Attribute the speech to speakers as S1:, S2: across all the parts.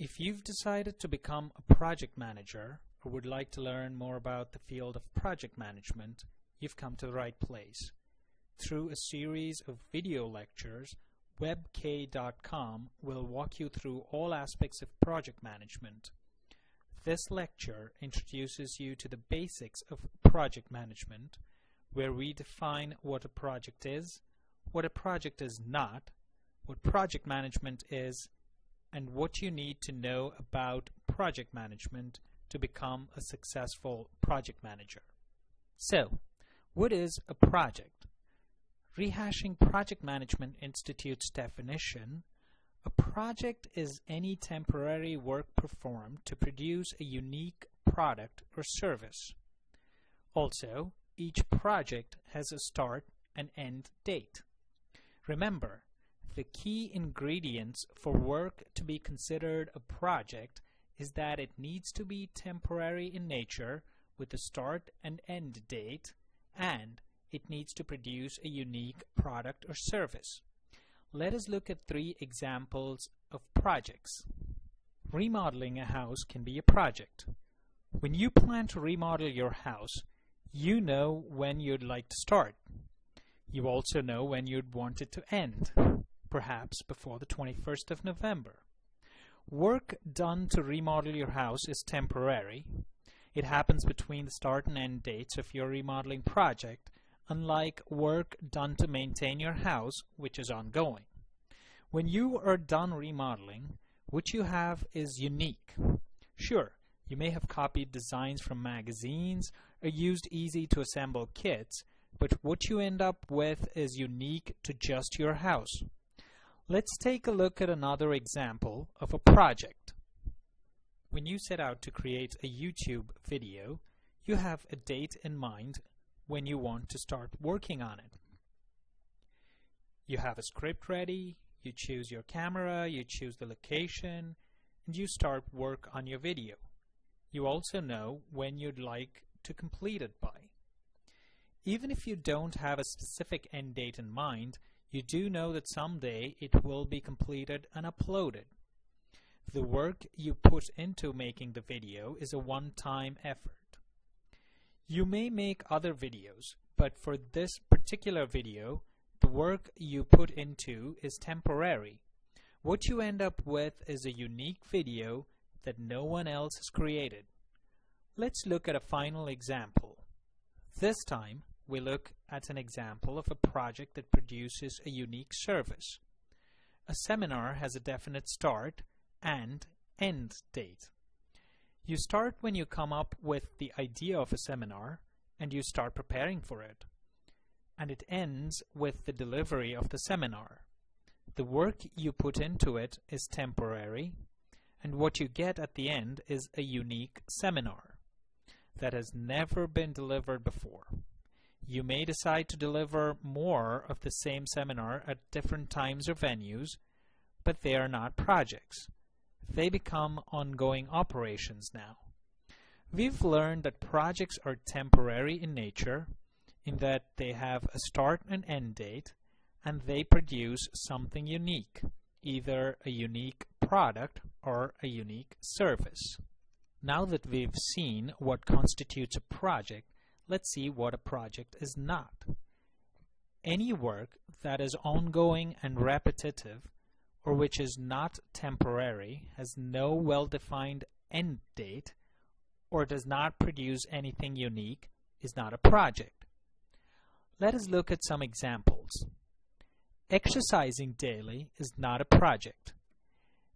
S1: If you've decided to become a project manager or would like to learn more about the field of project management, you've come to the right place. Through a series of video lectures, webk.com will walk you through all aspects of project management. This lecture introduces you to the basics of project management, where we define what a project is, what a project is not, what project management is, and what you need to know about project management to become a successful project manager. So, what is a project? Rehashing Project Management Institute's definition, a project is any temporary work performed to produce a unique product or service. Also, each project has a start and end date. Remember, the key ingredients for work to be considered a project is that it needs to be temporary in nature with a start and end date, and it needs to produce a unique product or service. Let us look at 3 examples of projects. Remodeling a house can be a project. When you plan to remodel your house, you know when you'd like to start. You also know when you'd want it to end, perhaps before the 21st of November. Work done to remodel your house is temporary. It happens between the start and end dates of your remodeling project, unlike work done to maintain your house, which is ongoing. When you are done remodeling, what you have is unique. Sure, you may have copied designs from magazines or used easy-to-assemble kits, but what you end up with is unique to just your house. Let's take a look at another example of a project. When you set out to create a YouTube video, you have a date in mind when you want to start working on it. You have a script ready, you choose your camera, you choose the location, and you start work on your video. You also know when you'd like to complete it by. Even if you don't have a specific end date in mind, you do know that someday it will be completed and uploaded. The work you put into making the video is a one-time effort. You may make other videos, but for this particular video, the work you put into is temporary. What you end up with is a unique video that no one else has created. Let's look at a final example. This time, we look at an example of a project that produces a unique service. A seminar has a definite start and end date. You start when you come up with the idea of a seminar and you start preparing for it. And it ends with the delivery of the seminar. The work you put into it is temporary, and what you get at the end is a unique seminar that has never been delivered before. You may decide to deliver more of the same seminar at different times or venues, but they are not projects. They become ongoing operations now. We've learned that projects are temporary in nature, in that they have a start and end date, and they produce something unique, either a unique product or a unique service. Now that we've seen what constitutes a project, let's see what a project is not. Any work that is ongoing and repetitive, or which is not temporary, has no well-defined end date, or does not produce anything unique, is not a project. Let us look at some examples. Exercising daily is not a project.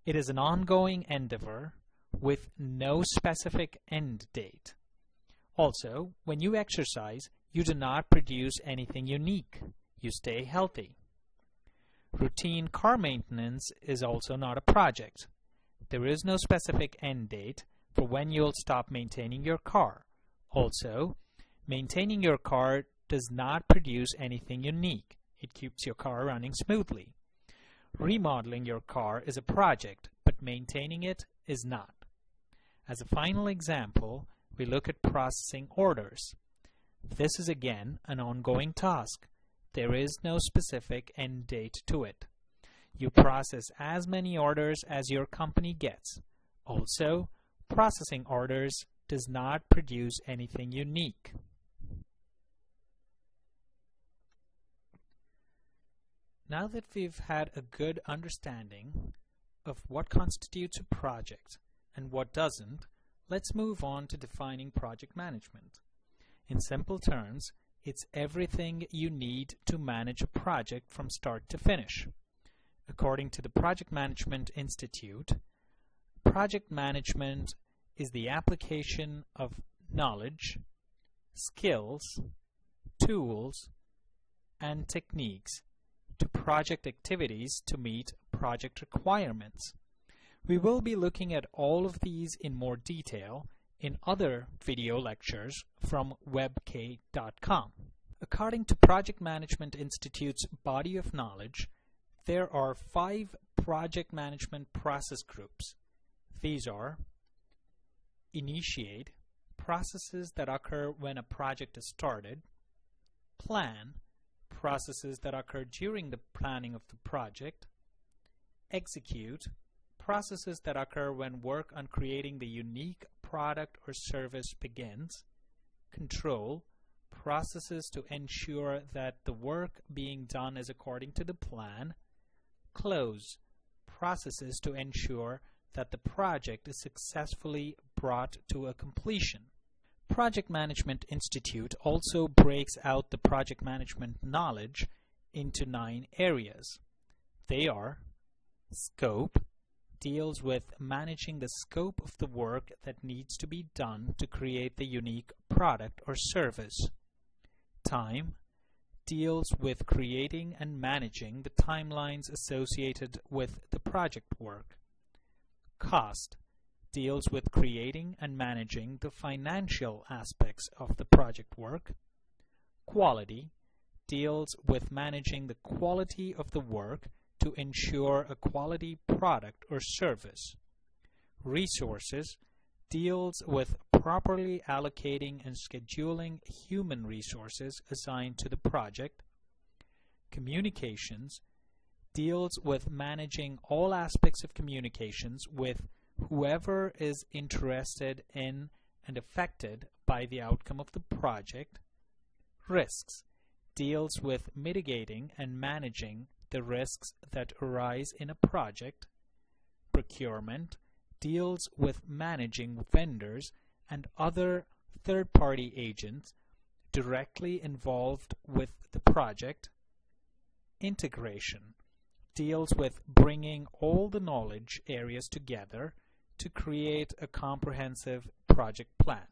S1: It is an ongoing endeavor with no specific end date. Also, when you exercise, you do not produce anything unique. You stay healthy. Routine car maintenance is also not a project. There is no specific end date for when you'll stop maintaining your car. Also, maintaining your car does not produce anything unique. It keeps your car running smoothly. Remodeling your car is a project, but maintaining it is not. As a final example, we look at processing orders. This is again an ongoing task. There is no specific end date to it. You process as many orders as your company gets. Also, processing orders does not produce anything unique. Now that we've had a good understanding of what constitutes a project and what doesn't, let's move on to defining project management. In simple terms, it's everything you need to manage a project from start to finish. According to the Project Management Institute, project management is the application of knowledge, skills, tools, and techniques to project activities to meet project requirements. We will be looking at all of these in more detail in other video lectures from webk.com. According to Project Management Institute's body of knowledge, there are 5 project management process groups. These are: initiate, processes that occur when a project is started; plan, processes that occur during the planning of the project; execute, processes that occur when work on creating the unique product or service begins; control, processes to ensure that the work being done is according to the plan; close, processes to ensure that the project is successfully brought to a completion. Project Management Institute also breaks out the project management knowledge into 9 areas. They are: scope, deals with managing the scope of the work that needs to be done to create the unique product or service; time, deals with creating and managing the timelines associated with the project work; cost, deals with creating and managing the financial aspects of the project work; quality, deals with managing the quality of the work to ensure a quality product or service; resources, deals with properly allocating and scheduling human resources assigned to the project; communications, deals with managing all aspects of communications with whoever is interested in and affected by the outcome of the project; risks, deals with mitigating and managing the risks that arise in a project; procurement, deals with managing vendors and other third-party agents directly involved with the project; integration, deals with bringing all the knowledge areas together to create a comprehensive project plan.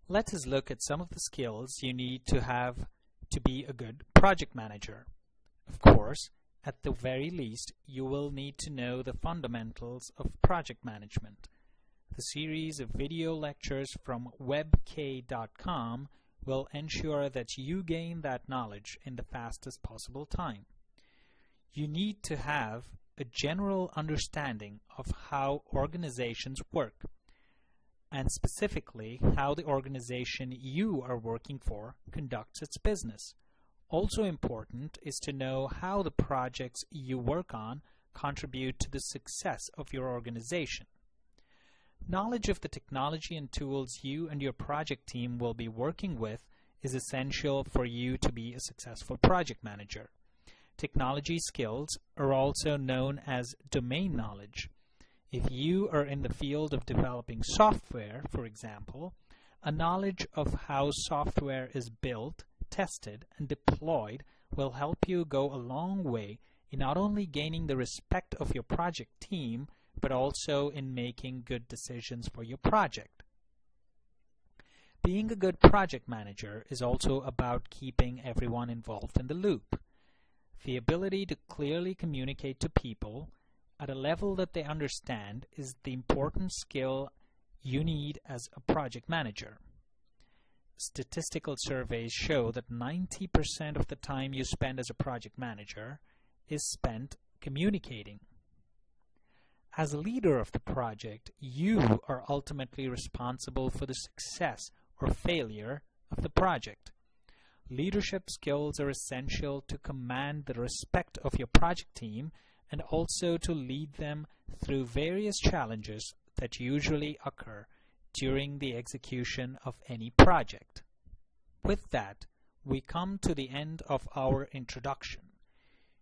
S1: Let us look at some of the skills you need to have to be a good project manager. Of course, at the very least, you will need to know the fundamentals of project management. The series of video lectures from webk.com will ensure that you gain that knowledge in the fastest possible time. You need to have a general understanding of how organizations work, and specifically how the organization you are working for conducts its business. Also important is to know how the projects you work on contribute to the success of your organization. Knowledge of the technology and tools you and your project team will be working with is essential for you to be a successful project manager. Technology skills are also known as domain knowledge. If you are in the field of developing software, for example, a knowledge of how software is built, tested, and deployed will help you go a long way in not only gaining the respect of your project team, but also in making good decisions for your project. Being a good project manager is also about keeping everyone involved in the loop. The ability to clearly communicate to people at a level that they understand is the important skill you need as a project manager. Statistical surveys show that 90% of the time you spend as a project manager is spent communicating. As a leader of the project, you are ultimately responsible for the success or failure of the project. Leadership skills are essential to command the respect of your project team and also to lead them through various challenges that usually occur during the execution of any project. With that, we come to the end of our introduction.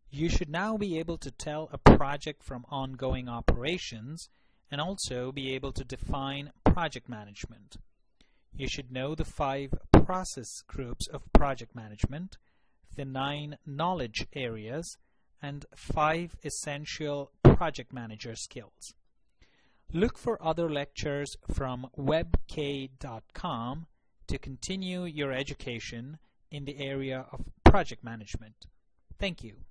S1: You should now be able to tell a project from ongoing operations and also be able to define project management. You should know the 5 process groups of project management, the 9 knowledge areas, and 5 essential project manager skills. Look for other lectures from webk.com to continue your education in the area of project management. Thank you.